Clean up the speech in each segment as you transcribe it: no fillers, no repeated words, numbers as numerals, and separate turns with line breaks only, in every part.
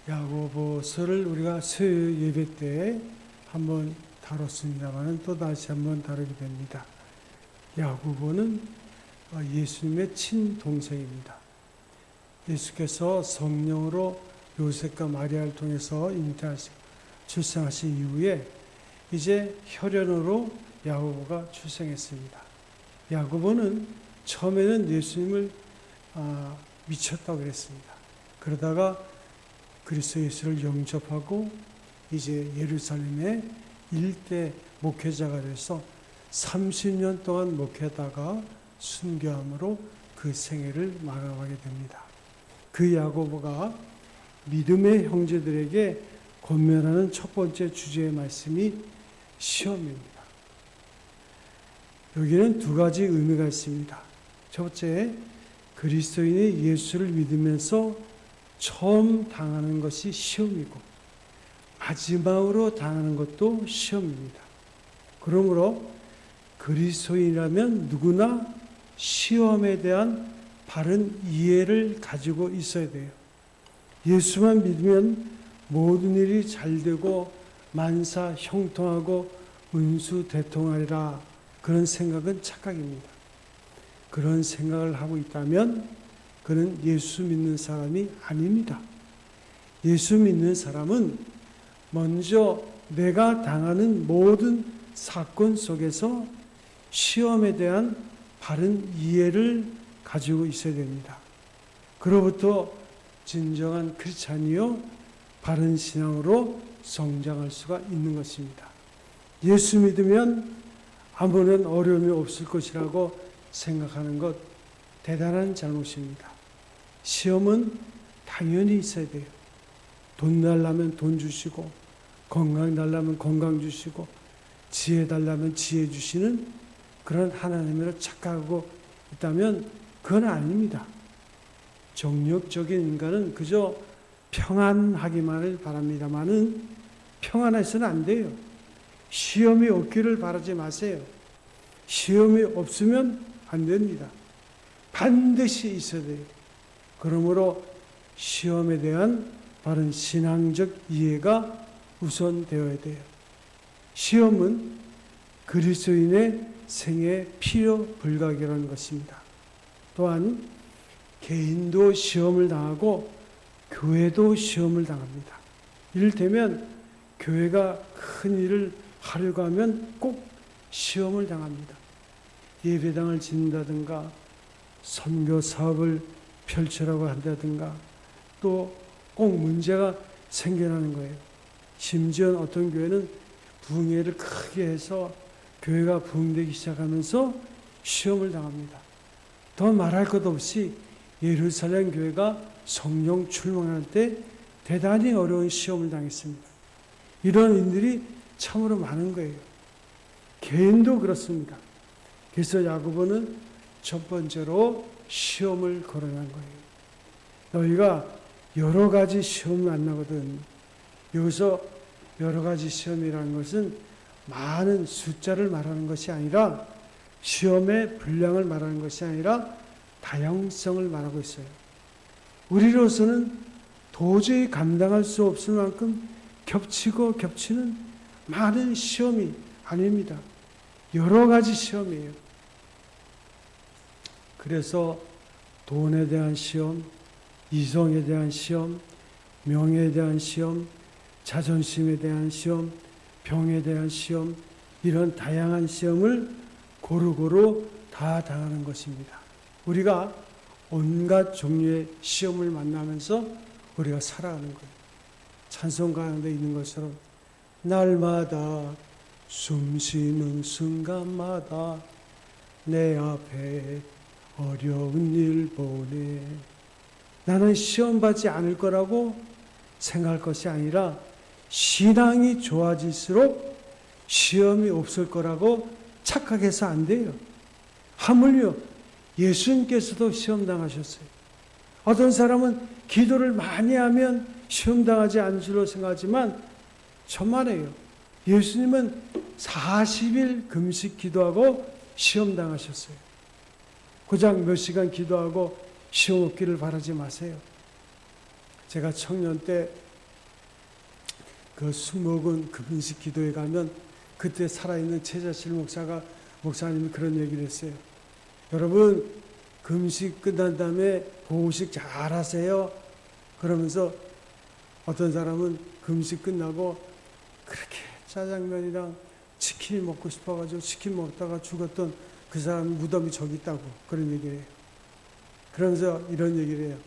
야고보서를 우리가 수요 예배 때 한번 다뤘습니다만 또 다시 한번 다루게 됩니다. 야고보는 예수님의 친동생입니다. 예수께서 성령으로 요셉과 마리아를 통해서 잉태하시고 출생하신 이후에 이제 혈연으로 야고보가 출생했습니다. 야고보는 처음에는 예수님을 미쳤다고 그랬습니다. 그러다가 그리스도 예수를 영접하고 이제 예루살렘의 일대 목회자가 돼서 30년 동안 목회하다가 순교함으로 그 생애를 마감하게 됩니다. 그 야고보가 믿음의 형제들에게 권면하는 첫 번째 주제의 말씀이 시험입니다. 여기는 두 가지 의미가 있습니다. 첫째, 그리스도인이 예수를 믿으면서 처음 당하는 것이 시험이고 마지막으로 당하는 것도 시험입니다. 그러므로 그리스도인이라면 누구나 시험에 대한 바른 이해를 가지고 있어야 돼요. 예수만 믿으면 모든 일이 잘 되고 만사 형통하고 운수대통하리라, 그런 생각은 착각입니다. 그런 생각을 하고 있다면 그는 예수 믿는 사람이 아닙니다. 예수 믿는 사람은 먼저 내가 당하는 모든 사건 속에서 시험에 대한 바른 이해를 가지고 있어야 됩니다. 그로부터 진정한 크리스찬이요 바른 신앙으로 성장할 수가 있는 것입니다. 예수 믿으면 아무런 어려움이 없을 것이라고 생각하는 것 대단한 잘못입니다. 시험은 당연히 있어야 돼요. 돈 달라면 돈 주시고, 건강 달라면 건강 주시고, 지혜 달라면 지혜 주시는 그런 하나님으로 착각하고 있다면 그건 아닙니다. 정력적인 인간은 그저 평안하기만을 바랍니다만은 평안해서는 안 돼요. 시험이 없기를 바라지 마세요. 시험이 없으면 안 됩니다. 반드시 있어야 돼요. 그러므로 시험에 대한 바른 신앙적 이해가 우선되어야 돼요. 시험은 그리스도인의 생애 필요 불가결한 것입니다. 또한 개인도 시험을 당하고 교회도 시험을 당합니다. 이를테면 교회가 큰 일을 하려고 하면 꼭 시험을 당합니다. 예배당을 짓는다든가 선교 사업을 펼치라고 한다든가 또 꼭 문제가 생겨나는 거예요. 심지어 어떤 교회는 부흥회를 크게 해서 교회가 부흥되기 시작하면서 시험을 당합니다. 더 말할 것 없이 예루살렘 교회가 성령 출범할 때 대단히 어려운 시험을 당했습니다. 이런 일들이 참으로 많은 거예요. 개인도 그렇습니다. 그래서 야고보는 첫 번째로 시험을 거론한 거예요. 너희가 여러 가지 시험을 만나거든. 여기서 여러 가지 시험이라는 것은 많은 숫자를 말하는 것이 아니라 시험의 분량을 말하는 것이 아니라 다양성을 말하고 있어요. 우리로서는 도저히 감당할 수 없을 만큼 겹치고 겹치는 많은 시험이 아닙니다. 여러 가지 시험이에요. 그래서 돈에 대한 시험, 이성에 대한 시험, 명예에 대한 시험, 자존심에 대한 시험, 병에 대한 시험, 이런 다양한 시험을 고루고루 다 당하는 것입니다. 우리가 온갖 종류의 시험을 만나면서 우리가 살아가는 거예요. 찬송 가운데 있는 것처럼 날마다 숨 쉬는 순간마다 내 앞에 어려운 일 보내. 나는 시험받지 않을 거라고 생각할 것이 아니라 신앙이 좋아질수록 시험이 없을 거라고 착각해서 안 돼요. 하물며 예수님께서도 시험당하셨어요. 어떤 사람은 기도를 많이 하면 시험당하지 않을 줄로 생각하지만 천만에요. 예수님은 40일 금식 기도하고 시험당하셨어요. 고작 몇 시간 기도하고 시험 없기를 바라지 마세요. 제가 청년 때 그 수목은 금식 기도에 가면 그때 살아있는 최자실 목사님이 그런 얘기를 했어요. 여러분 금식 끝난 다음에 보호식 잘 하세요. 그러면서 어떤 사람은 금식 끝나고 그렇게 짜장면이랑 치킨이 먹고 싶어가지고 치킨 먹다가 죽었던 그 사람 무덤이 저기 있다고 그런 얘기를 해요. 그러면서 이런 얘기를 해요.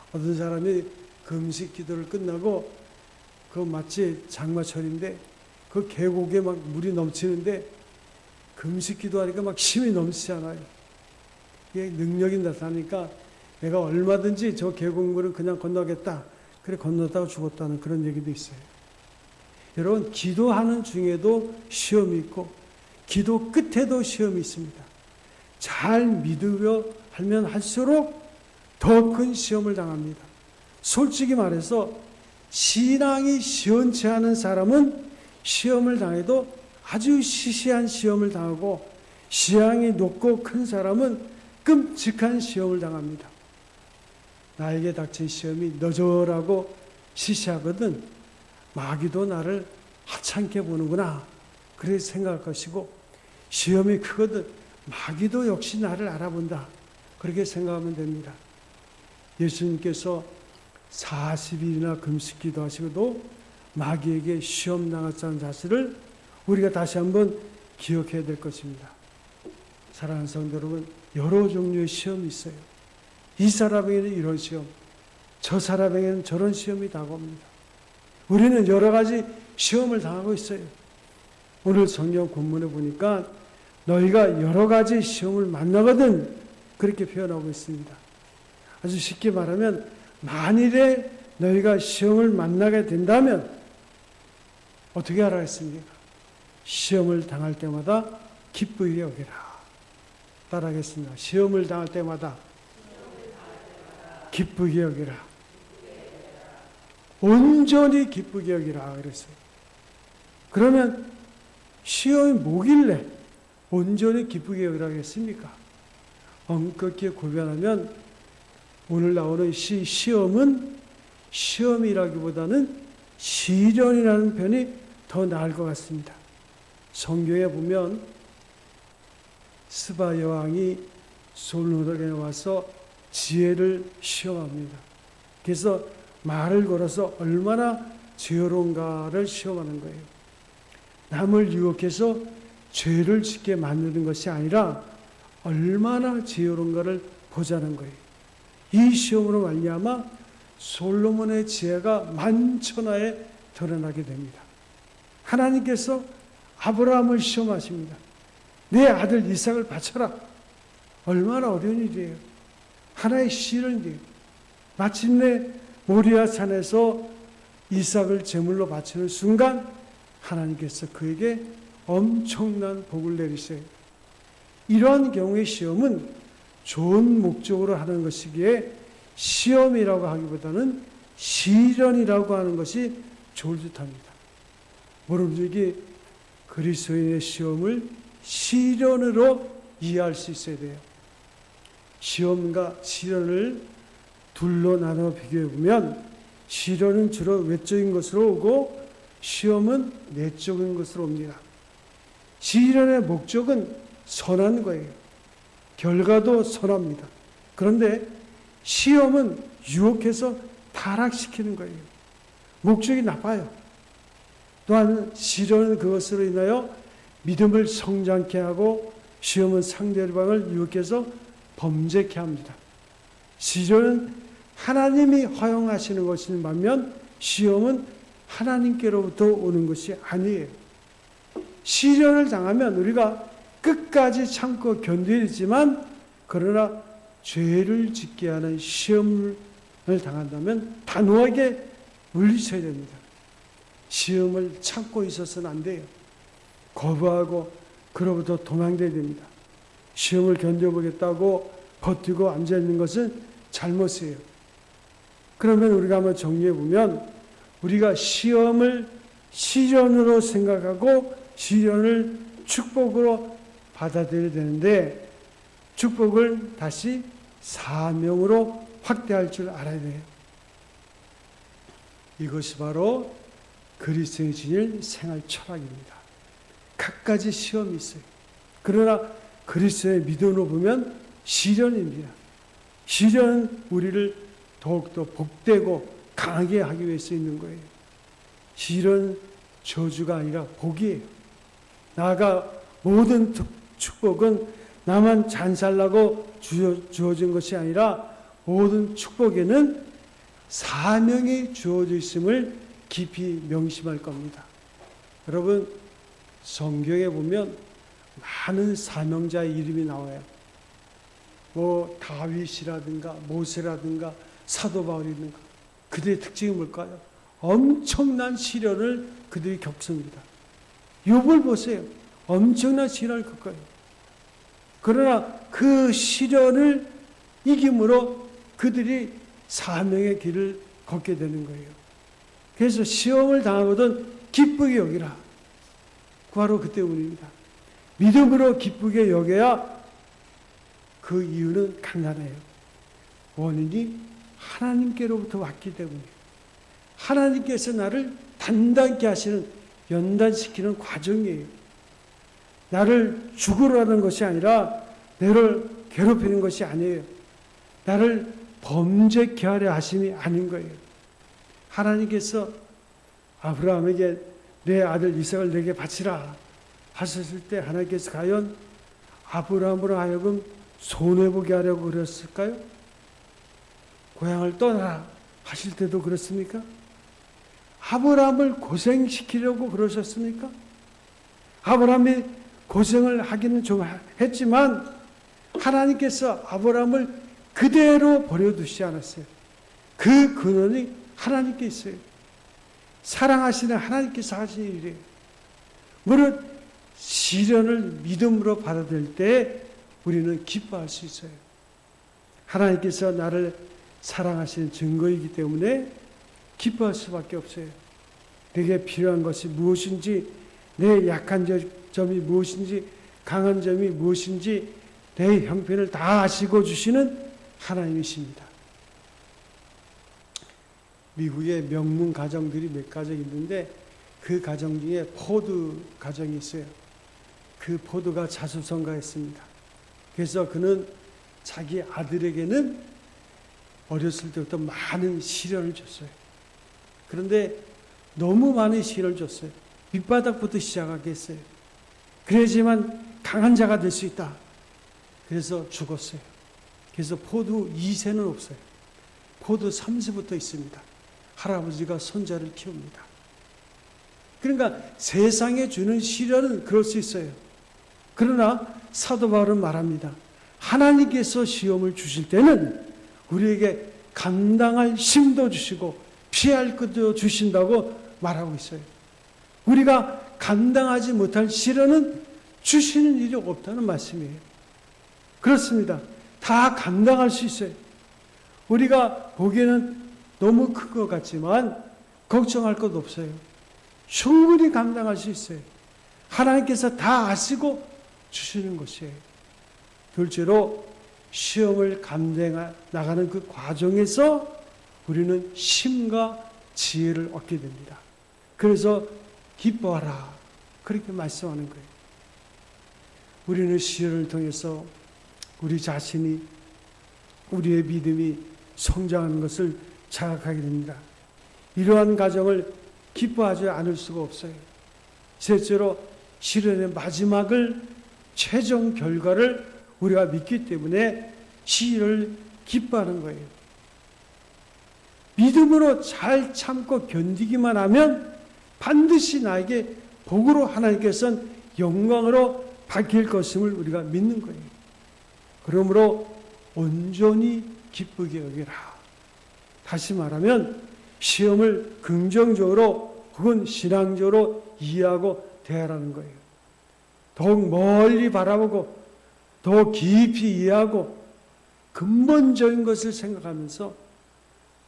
어떤 사람이 금식 기도를 끝나고 그 마치 장마철인데 그 계곡에 막 물이 넘치는데 금식 기도하니까 막 힘이 넘치잖아요. 이게 능력이 나타나니까 내가 얼마든지 저 계곡물은 그냥 건너겠다. 그래 건너다가 죽었다는 그런 얘기도 있어요. 여러분 기도하는 중에도 시험이 있고 기도 끝에도 시험이 있습니다. 잘 믿으려 하면 할수록 더 큰 시험을 당합니다. 솔직히 말해서 신앙이 시원치 않은 사람은 시험을 당해도 아주 시시한 시험을 당하고 신앙이 높고 큰 사람은 끔찍한 시험을 당합니다. 나에게 닥친 시험이 너절하고 시시하거든 마귀도 나를 하찮게 보는구나 그렇게 생각할 것이고 시험이 크거든 마귀도 역시 나를 알아본다 그렇게 생각하면 됩니다. 예수님께서 40일이나 금식기도 하시고도 마귀에게 시험 당했다는 사실을 우리가 다시 한번 기억해야 될 것입니다. 사랑하는 성도 여러분, 여러 종류의 시험이 있어요. 이 사람에게는 이런 시험, 저 사람에게는 저런 시험이 다가옵니다. 우리는 여러 가지 시험을 당하고 있어요. 오늘 성경 본문에 보니까 너희가 여러 가지 시험을 만나거든 그렇게 표현하고 있습니다. 아주 쉽게 말하면 만일에 너희가 시험을 만나게 된다면 어떻게 하라 했습니까? 시험을 당할 때마다 기쁘게 여기라. 따라하겠습니다. 시험을 당할 때마다 기쁘게 여기라. 온전히 기쁘게 여기라 그랬어요. 그러면 시험이 뭐길래 온전히 기쁘게 여기라 했습니까? 엄격히 구별하면 오늘 나오는 시험은 시험이라기보다는 시련이라는 편이 더 나을 것 같습니다. 성경에 보면 스바 여왕이 솔로몬에게 와서 지혜를 시험합니다. 그래서 말을 걸어서 얼마나 지혜로운가를 시험하는 거예요. 남을 유혹해서 죄를 짓게 만드는 것이 아니라 얼마나 지혜로운가를 보자는 거예요. 이 시험으로 말미암아 솔로몬의 지혜가 만천하에 드러나게 됩니다. 하나님께서 아브라함을 시험하십니다. 내 아들 이삭을 바쳐라. 얼마나 어려운 일이에요. 하나의 시련이에요. 마침내 모리아 산에서 이삭을 제물로 바치는 순간 하나님께서 그에게 엄청난 복을 내리세요. 이러한 경우의 시험은 좋은 목적으로 하는 것이기에 시험이라고 하기보다는 시련이라고 하는 것이 좋을 듯합니다. 모름지기 그리스도인의 시험을 시련으로 이해할 수 있어야 돼요. 시험과 시련을 둘로 나눠 비교해 보면 시련은 주로 외적인 것으로 오고 시험은 내적인 것으로 옵니다. 시련의 목적은 선한 거예요. 결과도 선합니다. 그런데 시험은 유혹해서 타락시키는 거예요. 목적이 나빠요. 또한 시련은 그것으로 인하여 믿음을 성장케 하고 시험은 상대방을 유혹해서 범죄케 합니다. 시련은 하나님이 허용하시는 것인 반면 시험은 하나님께로부터 오는 것이 아니에요. 시련을 당하면 우리가 끝까지 참고 견디지만 그러나 죄를 짓게 하는 시험을 당한다면 단호하게 물리쳐야 됩니다. 시험을 참고 있어서는 안 돼요. 거부하고 그로부터 도망쳐야 됩니다. 시험을 견뎌보겠다고 버티고 앉아있는 것은 잘못이에요. 그러면 우리가 한번 정리해보면 우리가 시험을 시련으로 생각하고 시련을 축복으로 받아들여야 되는데 축복을 다시 사명으로 확대할 줄 알아야 돼요. 이것이 바로 그리스도인이 지닐 생활 철학입니다. 갖가지 시험이 있어요. 그러나 그리스도의 믿음으로 보면 시련입니다. 시련은 우리를 더욱더 복되고 강하게 하기 위해서 있는 거예요. 시련은 저주가 아니라 복이에요. 나아가 모든 축복은 나만 잔살나고 주어진 것이 아니라 모든 축복에는 사명이 주어져 있음을 깊이 명심할 겁니다. 여러분, 성경에 보면 많은 사명자의 이름이 나와요. 뭐 다윗이라든가 모세라든가 사도 바울이든가. 그들의 특징이 뭘까요? 엄청난 시련을 그들이 겪습니다. 욥을 보세요. 엄청난 시련을 겪어요. 그러나 그 시련을 이김으로 그들이 사명의 길을 걷게 되는 거예요. 그래서 시험을 당하거든 기쁘게 여기라. 바로 그 때문입니다. 믿음으로 기쁘게 여겨야 그 이유는 간단해요. 원인이 하나님께로부터 왔기 때문이에요. 하나님께서 나를 단단케 하시는, 연단시키는 과정이에요. 나를 죽으러 하는 것이 아니라 나를 괴롭히는 것이 아니에요. 나를 범죄케 하려 하심이 아닌 거예요. 하나님께서 아브라함에게 내 아들 이삭을 내게 바치라 하셨을 때 하나님께서 과연 아브라함으로 하여금 손해보게 하려고 그랬을까요? 고향을 떠나라 하실 때도 그렇습니까? 아브라함을 고생시키려고 그러셨습니까? 아브라함이 고생을 하기는 좀 했지만 하나님께서 아브라함을 그대로 버려두시지 않았어요. 그 근원이 하나님께 있어요. 사랑하시는 하나님께서 하시는 일이에요. 무릇 시련을 믿음으로 받아들일 때 우리는 기뻐할 수 있어요. 하나님께서 나를 사랑하시는 증거이기 때문에 기뻐할 수밖에 없어요. 내게 필요한 것이 무엇인지, 내 약한 점이 무엇인지, 강한 점이 무엇인지 내 형편을 다 아시고 주시는 하나님이십니다. 미국의 명문 가정들이 몇 가정 있는데 그 가정 중에 포드 가정이 있어요. 그 포드가 자수성가했습니다. 그래서 그는 자기 아들에게는 어렸을 때부터 많은 시련을 줬어요. 그런데 너무 많은 시련을 줬어요. 밑바닥부터 시작하겠어요. 그래야지만 강한 자가 될 수 있다. 그래서 죽었어요. 그래서 포드 2세는 없어요. 포드 3세부터 있습니다. 할아버지가 손자를 키웁니다. 그러니까 세상에 주는 시련은 그럴 수 있어요. 그러나 사도 바울은 말합니다. 하나님께서 시험을 주실 때는 우리에게 감당할 힘도 주시고 피할 것도 주신다고 말하고 있어요. 우리가 감당하지 못할 시련은 주시는 일이 없다는 말씀이에요. 그렇습니다. 다 감당할 수 있어요. 우리가 보기에는 너무 큰 것 같지만 걱정할 것 없어요. 충분히 감당할 수 있어요. 하나님께서 다 아시고 주시는 것이에요. 둘째로 시험을 감당해 나가는 그 과정에서 우리는 힘과 지혜를 얻게 됩니다. 그래서 기뻐하라 그렇게 말씀하는 거예요. 우리는 시련을 통해서 우리 자신이, 우리의 믿음이 성장하는 것을 자각하게 됩니다. 이러한 과정을 기뻐하지 않을 수가 없어요. 셋째로 시련의 마지막을, 최종 결과를 우리가 믿기 때문에 시련을 기뻐하는 거예요. 믿음으로 잘 참고 견디기만 하면 반드시 나에게 복으로 하나님께서는 영광으로 바뀔 것임을 우리가 믿는 거예요. 그러므로 온전히 기쁘게 여기라. 다시 말하면 시험을 긍정적으로 혹은 신앙적으로 이해하고 대하라는 거예요. 더욱 멀리 바라보고 더 깊이 이해하고 근본적인 것을 생각하면서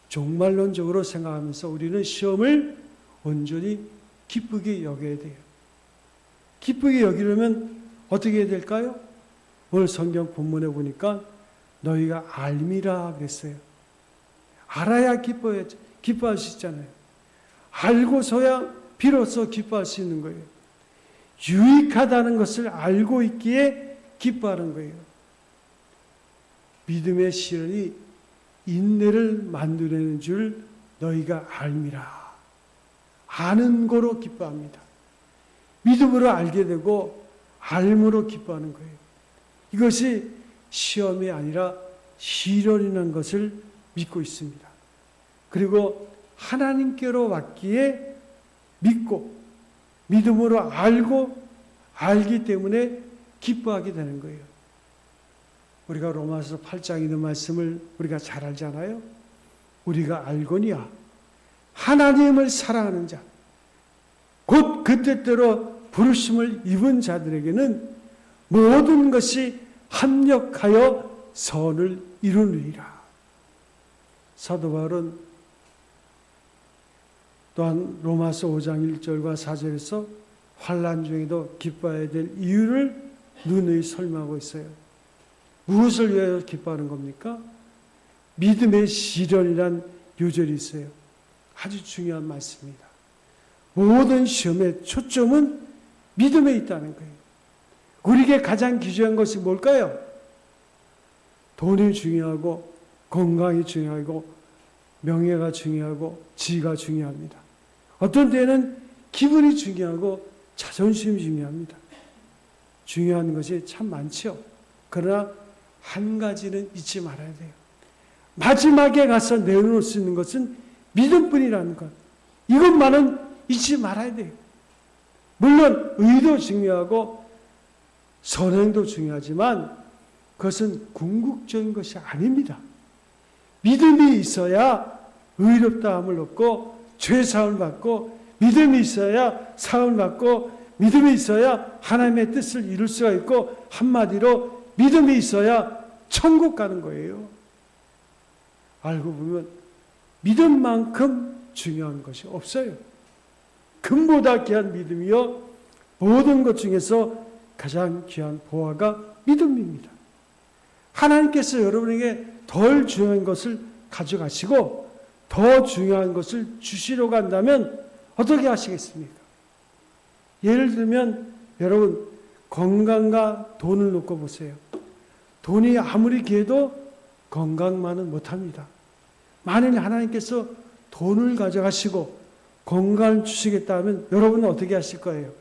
종말론적으로 생각하면서 우리는 시험을 온전히 기쁘게 여겨야 돼요. 기쁘게 여기려면 어떻게 해야 될까요? 오늘 성경 본문에 보니까 너희가 알미라 그랬어요. 알아야 기뻐할 수 있잖아요. 알고서야 비로소 기뻐할 수 있는 거예요. 유익하다는 것을 알고 있기에 기뻐하는 거예요. 믿음의 시련이 인내를 만들어내는 줄 너희가 알미라. 아는 거로 기뻐합니다. 믿음으로 알게 되고 알므로 기뻐하는 거예요. 이것이 시험이 아니라 시련이라는 것을 믿고 있습니다. 그리고 하나님께로 왔기에 믿고 믿음으로 알고 알기 때문에 기뻐하게 되는 거예요. 우리가 로마서 8장에 있는 말씀을 우리가 잘 알잖아요. 우리가 알거니와 하나님을 사랑하는 자, 곧 그 뜻대로 부르심을 입은 자들에게는 모든 것이 합력하여 선을 이루느니라. 사도 바울은 또한 로마서 5장 1절과 4절에서 환난 중에도 기뻐해야 될 이유를 누누이 설명하고 있어요. 무엇을 위하여 기뻐하는 겁니까? 믿음의 시련이란 요절이 있어요. 아주 중요한 말씀입니다. 모든 시험의 초점은 믿음에 있다는 거예요. 우리에게 가장 귀중한 것이 뭘까요? 돈이 중요하고 건강이 중요하고 명예가 중요하고 지위가 중요합니다. 어떤 때는 기분이 중요하고 자존심이 중요합니다. 중요한 것이 참 많죠. 그러나 한 가지는 잊지 말아야 돼요. 마지막에 가서 내놓을 수 있는 것은 믿음뿐이라는 것. 이것만은 잊지 말아야 돼요. 물론 의도 중요하고 선행도 중요하지만 그것은 궁극적인 것이 아닙니다. 믿음이 있어야 의롭다함을 얻고 죄사함을 받고 믿음이 있어야 사함을 받고 믿음이 있어야 하나님의 뜻을 이룰 수가 있고 한마디로 믿음이 있어야 천국 가는 거예요. 알고 보면 믿음만큼 중요한 것이 없어요. 금보다 귀한 믿음이요 모든 것 중에서 가장 귀한 보화가 믿음입니다. 하나님께서 여러분에게 덜 중요한 것을 가져가시고 더 중요한 것을 주시려고 한다면 어떻게 하시겠습니까? 예를 들면 여러분 건강과 돈을 놓고 보세요. 돈이 아무리 귀해도 건강만은 못합니다. 만일 하나님께서 돈을 가져가시고 건강을 주시겠다 하면 여러분은 어떻게 하실 거예요?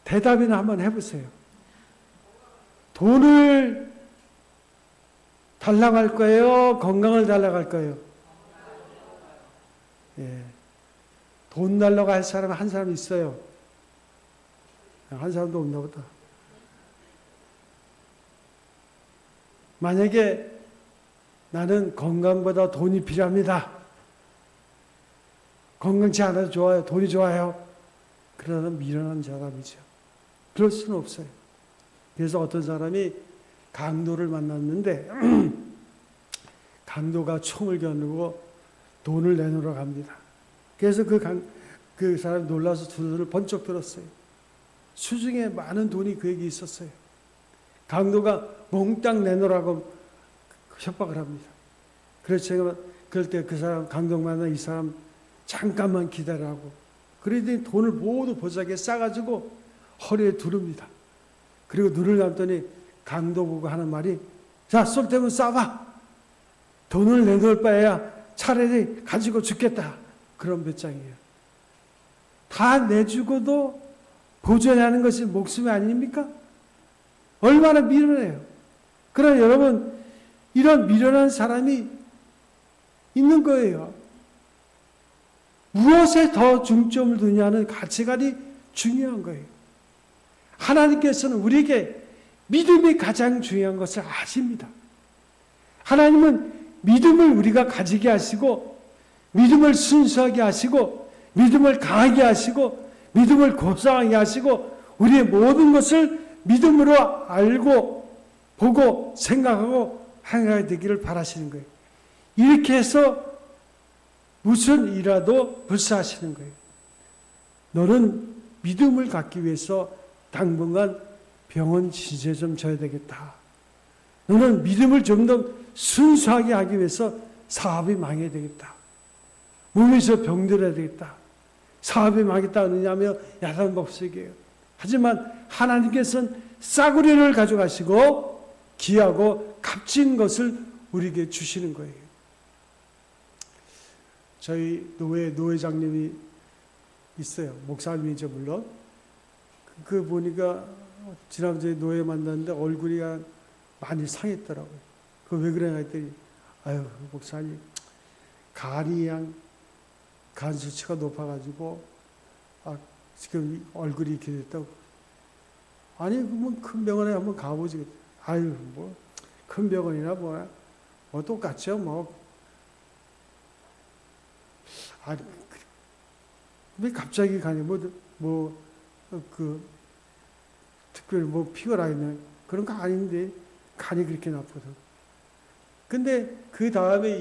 대답이나 한번 해보세요. 돈을 달라고 할 거예요? 건강을 달라고 할 거예요? 예. 돈 달라고 할 사람 한 사람 있어요. 한 사람도 없나 보다. 만약에 나는 건강보다 돈이 필요합니다. 건강치 않아도 좋아요. 돈이 좋아요. 그러나 미련한 사람이죠. 그럴 수는 없어요. 그래서 어떤 사람이 강도를 만났는데 강도가 총을 겨누고 돈을 내놓으러 갑니다. 그래서 그 사람이 놀라서 두 손을 번쩍 들었어요. 수중에 많은 돈이 그에게 있었어요. 강도가 몽땅 내놓으라고 협박을 합니다. 그래서 제가 그럴 때 그 사람 강도 만나 이 사람 잠깐만 기다리라고 그러더니 돈을 모두 보자기에 싸가지고 허리에 두릅니다. 그리고 눈을 감더니 강도 보고 하는 말이 자 쏠 테면 쏴봐. 돈을 내놓을 바에야 차라리 가지고 죽겠다. 그런 배짱이에요. 다 내주고도 보존하는 것이 목숨이 아닙니까? 얼마나 미련해요. 그러나 여러분 이런 미련한 사람이 있는 거예요. 무엇에 더 중점을 두냐는 가치관이 중요한 거예요. 하나님께서는 우리에게 믿음이 가장 중요한 것을 아십니다. 하나님은 믿음을 우리가 가지게 하시고 믿음을 순수하게 하시고 믿음을 강하게 하시고 믿음을 곱상하게 하시고 우리의 모든 것을 믿음으로 알고 보고 생각하고 행하게 되기를 바라시는 거예요. 이렇게 해서 무슨 일이라도 불사하시는 거예요. 너는 믿음을 갖기 위해서 당분간 병원 치료제 좀 줘야 되겠다. 너는 믿음을 좀 더 순수하게 하기 위해서 사업이 망해야 되겠다. 몸에서 병들어야 되겠다. 사업이 망했다느냐며 야단법석이에요. 하지만 하나님께서는 싸구려를 가져가시고 귀하고 값진 것을 우리에게 주시는 거예요. 저희 노회장님이 있어요. 목사님이죠, 물론. 그 보니까 지난주에 노회 만났는데 얼굴이 많이 상했더라고요. 그 왜 그러냐 했더니, 아유, 목사님, 간 수치가 높아가지고, 지금 얼굴이 이렇게 됐다고. 아니, 그러면 큰 병원에 한번 가보지. 아유, 뭐, 큰 병원이나 뭐나, 뭐 똑같죠, 뭐. 아니, 왜 갑자기 간이 특별히 뭐 피가 있는 그런 거 아닌데, 간이 그렇게 나쁘다고. 근데 그 다음에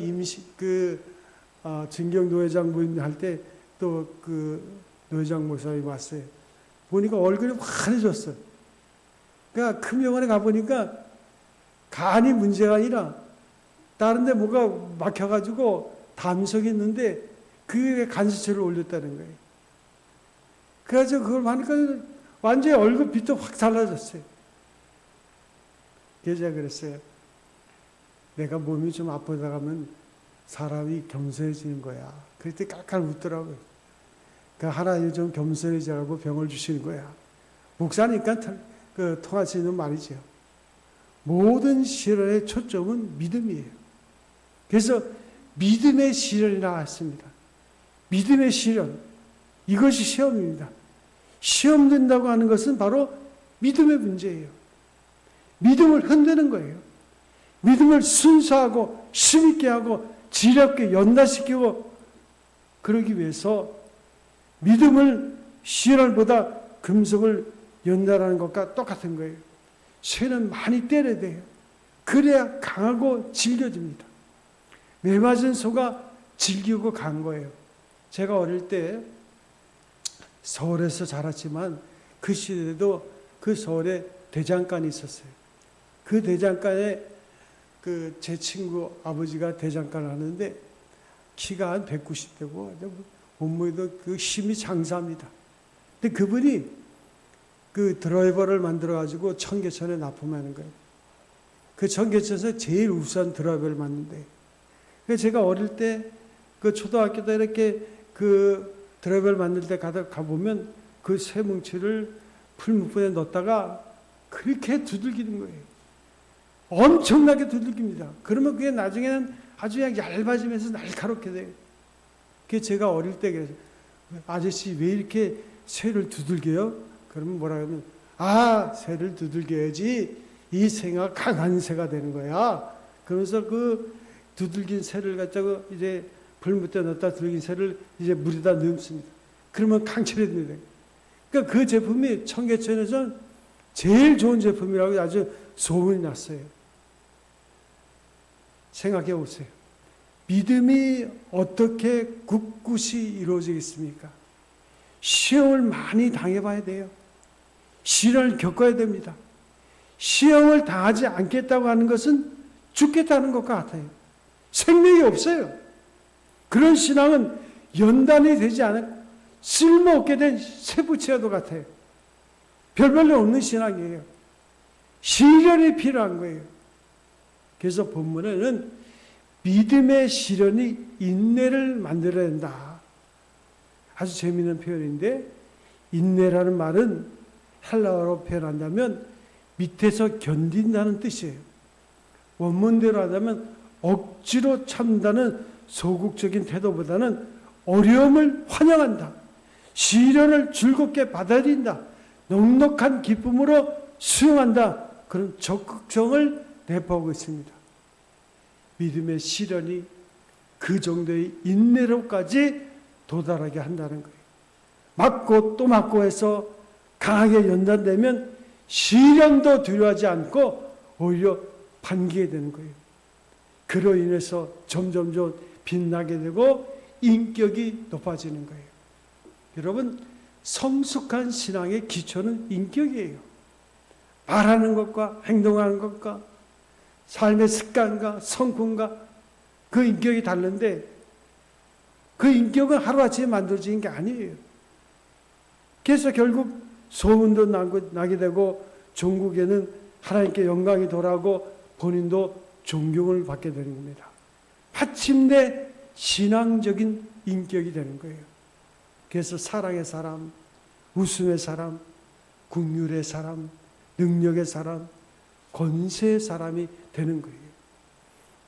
진경 노회장 모임 할 때 또 그 노회장 목사님 왔어요. 보니까 얼굴이 환해졌어요. 그러니까 큰 병원에 가보니까 간이 문제가 아니라 다른 데 뭐가 막혀가지고 담석이 있는데 그게 간수치를 올렸다는 거예요. 그래서 그걸 보니까 완전히 얼굴 빛도 확 달라졌어요. 그래서 제가 그랬어요. 내가 몸이 좀 아프다 가면 사람이 겸손해지는 거야. 그때 깔깔 웃더라고요. 그러니까 하나님 좀 겸손해지라고 병을 주시는 거야. 목사니까 통할 수 있는 말이죠. 모든 시련의 초점은 믿음이에요. 그래서 믿음의 시련이 나왔습니다. 믿음의 시련. 이것이 시험입니다. 시험 된다고 하는 것은 바로 믿음의 문제예요. 믿음을 흔드는 거예요. 믿음을 순수하고 힘있게 하고 지렵게 연다시키고 그러기 위해서 믿음을 시련보다 금속을 연다라는 것과 똑같은 거예요. 쇠는 많이 때려야 돼요. 그래야 강하고 질겨집니다. 매맞은 소가 질기고 간 거예요. 제가 어릴 때 서울에서 자랐지만 그 시대에도 그 서울에 대장간이 있었어요. 그 대장간에 제 친구 아버지가 대장간을 하는데 키가 한 190대고 몸무게도 그 힘이 장사합니다. 근데 그분이 그 드라이버를 만들어 가지고 청계천에 납품하는 거예요. 그 청계천에서 제일 우수한 드라이버를 만든대. 그래서 제가 어릴 때 그 초등학교 때 이렇게 그 드라이버를 만들 때 가보면 그 쇠 뭉치를 풀무분에 넣었다가 그렇게 두들기는 거예요. 엄청나게 두들깁니다. 그러면 그게 나중에는 아주 그냥 얇아지면서 날카롭게 돼요. 그게 제가 어릴 때 그래서 아저씨 왜 이렇게 쇠를 두들겨요? 그러면 뭐라 하면 쇠를 두들겨야지 이 새가 강한 새가 되는 거야. 그러면서 그 두들긴 새를 갖다가 이제 불못에 넣었다 두들긴 새를 이제 물에다 넣습니다. 그러면 강철해집니다. 그러니까 그 제품이 청계천에서 제일 좋은 제품이라고 아주 소문이 났어요. 생각해 보세요. 믿음이 어떻게 굳굳이 이루어지겠습니까? 시험을 많이 당해봐야 돼요. 시련을 겪어야 됩니다. 시험을 당하지 않겠다고 하는 것은 죽겠다는 것과 같아요. 생명이 없어요. 그런 신앙은 연단이 되지 않은 쓸모없게 된 쇠붙이와도 같아요. 별볼일 없는 신앙이에요. 시련이 필요한 거예요. 그래서 본문에는 믿음의 시련이 인내를 만들어야 된다. 아주 재미있는 표현인데 인내라는 말은 헬라어로 표현한다면 밑에서 견딘다는 뜻이에요. 원문대로 하자면 억지로 참다는 소극적인 태도보다는 어려움을 환영한다. 시련을 즐겁게 받아들인다. 넉넉한 기쁨으로 수용한다. 그런 적극성을 내포하고 있습니다. 믿음의 시련이 그 정도의 인내로까지 도달하게 한다는 거예요. 맞고 또 맞고 해서 강하게 연단되면 시련도 두려워하지 않고 오히려 반기게 되는 거예요. 그로 인해서 점점 빛나게 되고 인격이 높아지는 거예요. 여러분, 성숙한 신앙의 기초는 인격이에요. 말하는 것과 행동하는 것과 삶의 습관과 성품과 그 인격이 다른데 그 인격은 하루아침에 만들어지는 게 아니에요. 그래서 결국 소문도 나게 되고 종국에는 하나님께 영광이 돌아오고 본인도 존경을 받게 되는 겁니다. 마침내 신앙적인 인격이 되는 거예요. 그래서 사랑의 사람, 웃음의 사람, 긍휼의 사람, 능력의 사람, 권세의 사람이 되는 거예요.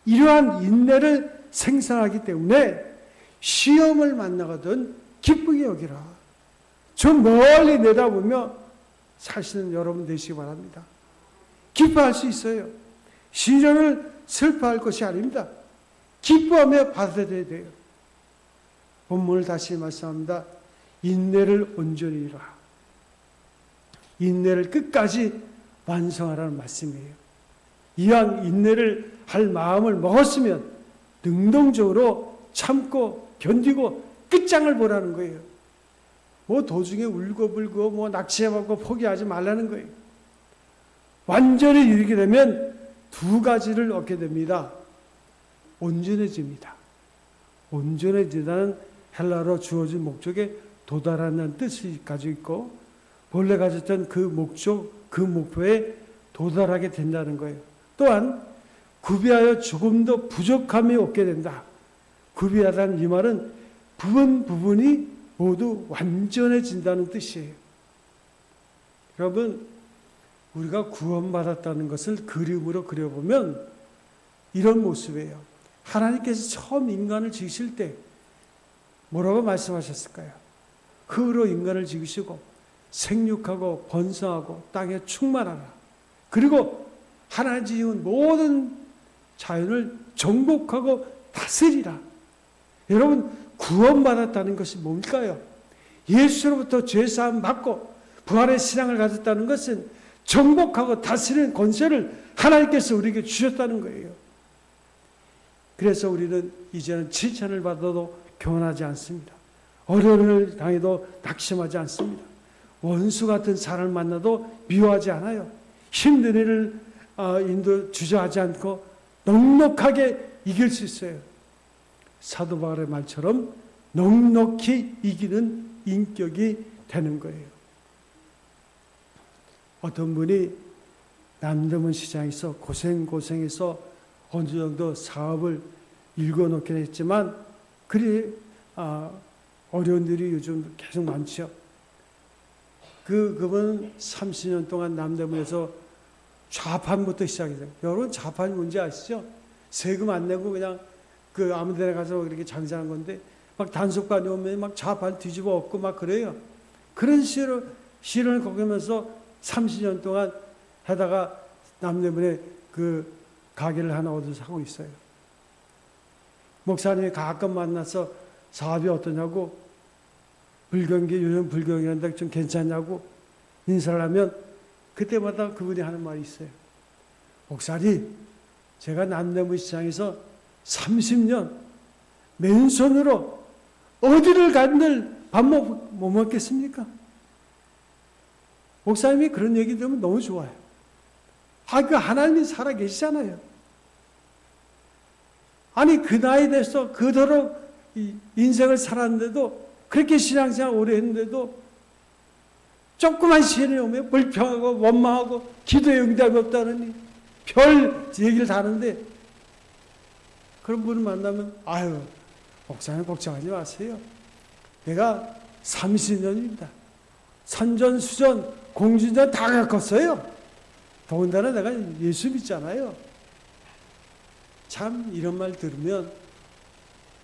이러한 인내를 생산하기 때문에 시험을 만나거든 기쁘게 여기라. 저 멀리 내다보며 사시는 여러분 되시기 바랍니다. 기뻐할 수 있어요. 시련을 슬퍼할 것이 아닙니다. 기뻐하며 받아들여야 돼요. 본문을 다시 말씀합니다. 인내를 온전히 이루라. 인내를 끝까지 완성하라는 말씀이에요. 이왕 인내를 할 마음을 먹었으면 능동적으로 참고 견디고 끝장을 보라는 거예요. 뭐 도중에 울고불고 뭐 낙치해먹고 포기하지 말라는 거예요. 완전히 이르게 되면 두 가지를 얻게 됩니다. 온전해집니다. 온전해지다는 헬라어로 주어진 목적에 도달하는 뜻이 가지고 있고 본래 가졌던 그 목적, 그 목표에 도달하게 된다는 거예요. 또한 구비하여 조금 더 부족함이 없게 된다. 구비하다는 이 말은 부분이 모두 완전해진다는 뜻이에요. 여러분, 우리가 구원받았다는 것을 그림으로 그려보면 이런 모습이에요. 하나님께서 처음 인간을 지으실 때 뭐라고 말씀하셨을까요? 흙으로 인간을 지으시고 생육하고 번성하고 땅에 충만하라. 그리고 하나님 지은 모든 자연을 정복하고 다스리라. 여러분, 구원받았다는 것이 뭘까요? 예수로부터 죄사함 받고 부활의 신앙을 가졌다는 것은 정복하고 다스리는 권세를 하나님께서 우리에게 주셨다는 거예요. 그래서 우리는 이제는 칭찬을 받아도 교만하지 않습니다. 어려움을 당해도 낙심하지 않습니다. 원수 같은 사람을 만나도 미워하지 않아요. 힘든 일을 주저하지 않고 넉넉하게 이길 수 있어요. 사도 바울의 말처럼 넉넉히 이기는 인격이 되는 거예요. 어떤 분이 남대문 시장에서 고생해서 어느 정도 사업을 일궈놓긴 했지만 어려운 일이 요즘 계속 많죠. 그분은 30년 동안 남대문에서 좌판부터 시작했어요. 여러분, 좌판이 뭔지 아시죠? 세금 안 내고 그냥 아무 데나 가서 그렇게 장사한 건데 막 단속반이 오면 막 좌판 뒤집어 엎고 막 그래요. 그런 시련을 겪으면서 30년 동안 하다가 남대문에 가게를 하나 얻어서 하고 있어요. 목사님이 가끔 만나서 사업이 어떠냐고, 불경기 요즘 불경이란데 좀 괜찮냐고 인사를 하면 그때마다 그분이 하는 말이 있어요. 목사님, 제가 남대문 시장에서 30년 맨손으로 어디를 간들 밥 못 먹겠습니까? 목사님이 그런 얘기 들으면 너무 좋아요. 하나님이 살아 계시잖아요. 아니, 그 나이 돼서 그토록 인생을 살았는데도, 그렇게 신앙생활 오래 했는데도 조그만 시련이 오면 불평하고 원망하고 기도에 응답이 없다느니 별 얘기를 다 하는데, 그런 분을 만나면 아유, 목사님 걱정하지 마세요. 내가 30년입니다. 산전수전 공주전 다 겪었어요. 더군다나 내가 예수 믿잖아요. 참, 이런 말 들으면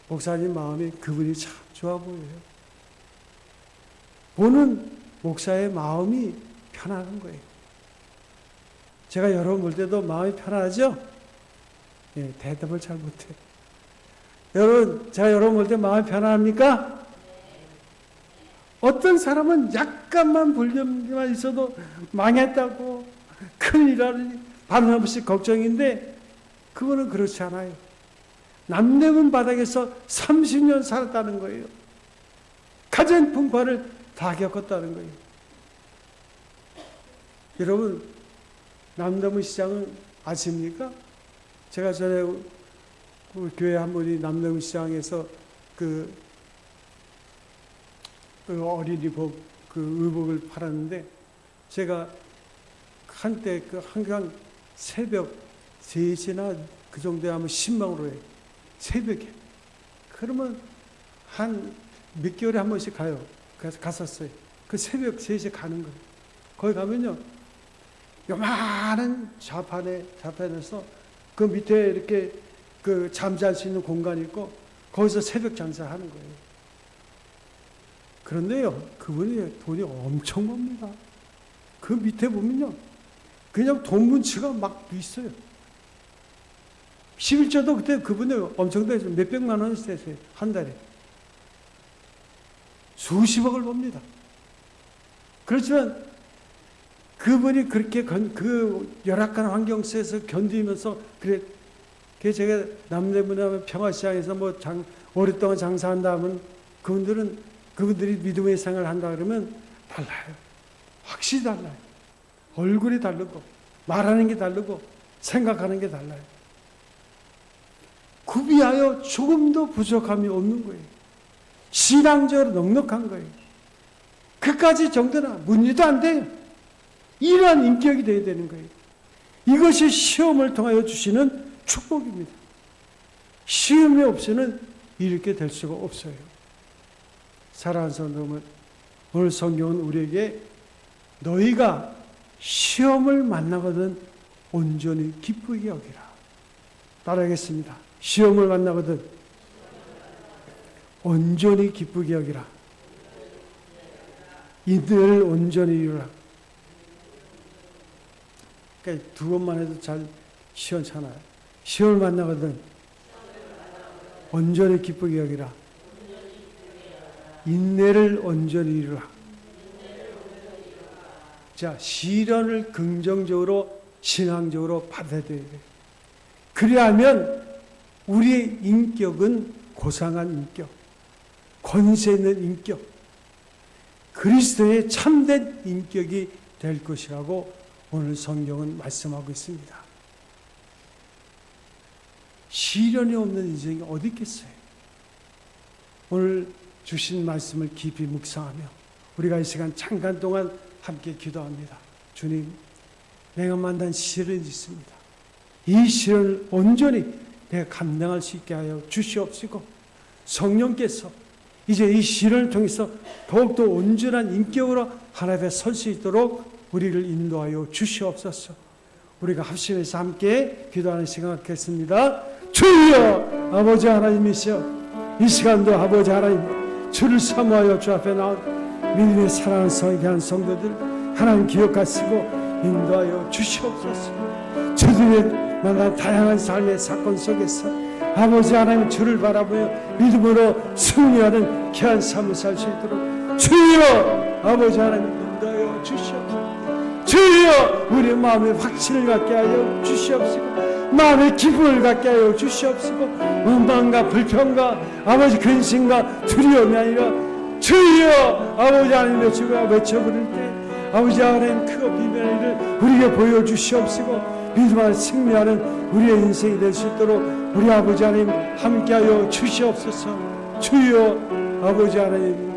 목사님 마음이 그분이 참 좋아 보여요. 보는 목사의 마음이 편안한 거예요. 제가 여러분 볼 때도 마음이 편안하죠? 예, 대답을 잘 못해요. 여러분, 제가 여러분 볼 때 마음이 편안합니까? 어떤 사람은 약간만 불렴만 있어도 망했다고 큰일이라니 반없이 걱정인데, 그거는 그렇지 않아요. 남대문 바닥에서 30년 살았다는 거예요. 가진 풍파를 다 겪었다는 거예요. 여러분, 남대문 시장은 아십니까? 제가 전에 교회 한 분이 남대문 시장에서 그 어린이복 그 의복을 팔았는데 제가 한때 그 항상 새벽 3시나 그 정도에 하면 신망으로 해요. 새벽에. 그러면 한 몇 개월에 한 번씩 가요. 그래서 갔었어요. 그 새벽 3시에 가는 거예요. 거기 가면요. 요만한 좌판에서 그 밑에 이렇게 그 잠잘 수 있는 공간이 있고 거기서 새벽 장사하는 거예요. 그런데요, 그분이 돈이 엄청 멉니다. 그 밑에 보면요, 그냥 돈 문치가 막 있어요. 11조도 그때 그분이 엄청 되죠. 몇백만 원씩 됐어요. 한 달에. 수십억을 봅니다. 그렇지만 그분이 그렇게 그 열악한 환경 속에서 견디면서 그래 제가 남대문에 평화시장에서 뭐 오랫동안 장사한다 하면 그분들이 믿음의 생활을 한다 그러면 달라요. 확실히 달라요. 얼굴이 다르고 말하는 게 다르고 생각하는 게 달라요. 구비하여 조금도 부족함이 없는 거예요. 신앙적으로 넉넉한 거예요. 그까지 정도나 문의도 안 돼요. 이러한 인격이 되어야 되는 거예요. 이것이 시험을 통하여 주시는 축복입니다. 시험이 없이는 이렇게 될 수가 없어요. 사랑하는 성도들, 오늘 성경은 우리에게 너희가 시험을 만나거든 온전히 기쁘게 여기라. 따라하겠습니다. 시험을 만나거든 온전히 기쁘게 여기라. 인내를 온전히 이루라. 그러니까 두 번만 해도 잘 시원찮아요. 시험을 만나거든 온전히 기쁘게 여기라. 인내를 온전히 이루라. 자, 시련을 긍정적으로 신앙적으로 받아들여야 돼요. 그래야하면 우리의 인격은 고상한 인격, 권세 있는 인격, 그리스도의 참된 인격이 될 것이라고 오늘 성경은 말씀하고 있습니다. 시련이 없는 인생이 어디 있겠어요? 오늘 주신 말씀을 깊이 묵상하며 우리가 이 시간 잠깐 동안 함께 기도합니다. 주님, 내가 만난 시련이 있습니다. 이 시련을 온전히 내가 감당할 수 있게 하여 주시옵시고 성령께서 이제 이 시련을 통해서 더욱더 온전한 인격으로 하나님 앞에 설 수 있도록 우리를 인도하여 주시옵소서. 우리가 합심해서 함께 기도하는 시간 갖겠습니다. 주여 아버지 하나님이시여, 이 시간도 아버지 하나님 주를 사모하여 주 앞에 나온 믿음의 사랑하는 성회한 성도들 하나님 기억하시고 인도하여 주시옵소서. 저들의 만난 다양한 삶의 사건 속에서 아버지 하나님 주를 바라보며 믿음으로 승리하는 귀한 삶을 살 수 있도록 주여 아버지 하나님 인도하여 주시옵소서. 주여 우리 마음에 확신을 갖게 하여 주시옵시고 마음의 기쁨을 갖게 하여 주시옵시고 원망과 불평과 아버지 근심과 두려움이 아니라 주여 아버지 하나님의 주가 외쳐 부를 때 아버지 하나님 크고 비밀한 일을 우리에게 보여주시옵시고 믿음 안에 승리하는 우리의 인생이 될 수 있도록 우리 아버지 하나님 함께하여 주시옵소서. 주여 아버지 하나님